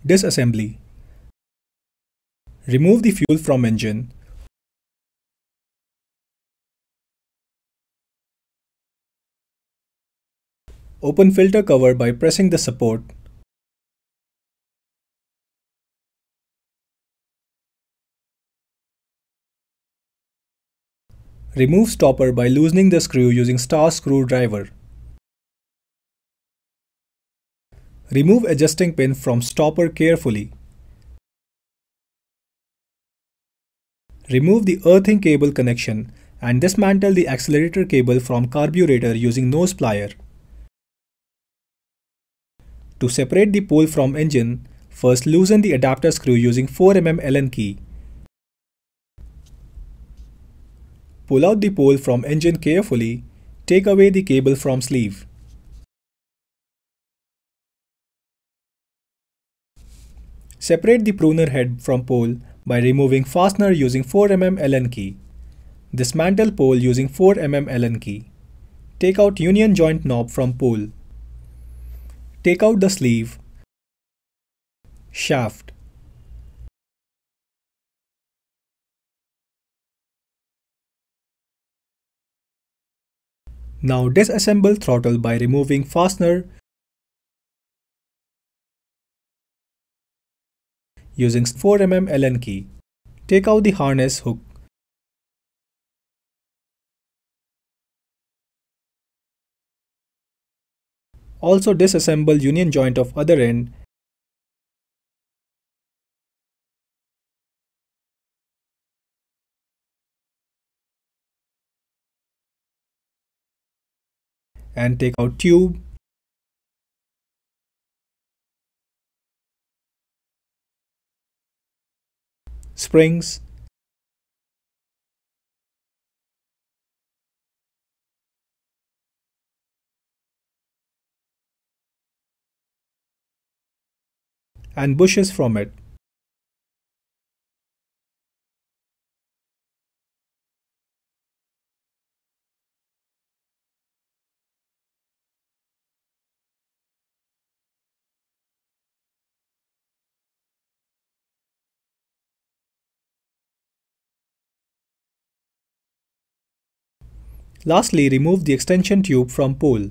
Disassembly. Remove the fuel from engine. Open filter cover by pressing the support. Remove stopper by loosening the screw using star screwdriver. Remove adjusting pin from stopper carefully. Remove the earthing cable connection and dismantle the accelerator cable from carburetor using nose plier. To separate the pole from engine, first loosen the adapter screw using 4 mm Allen key. Pull out the pole from engine carefully. Take away the cable from sleeve. Separate the pruner head from pole by removing fastener using 4 mm Allen key. Dismantle pole using 4 mm Allen key. Take out union joint knob from pole. Take out the sleeve, shaft. Now disassemble throttle by removing fastener using 4 mm Allen key. Take out the harness hook. Also disassemble union joint of other end and take out tube, springs, and bushes from it. Lastly, remove the extension tube from pole.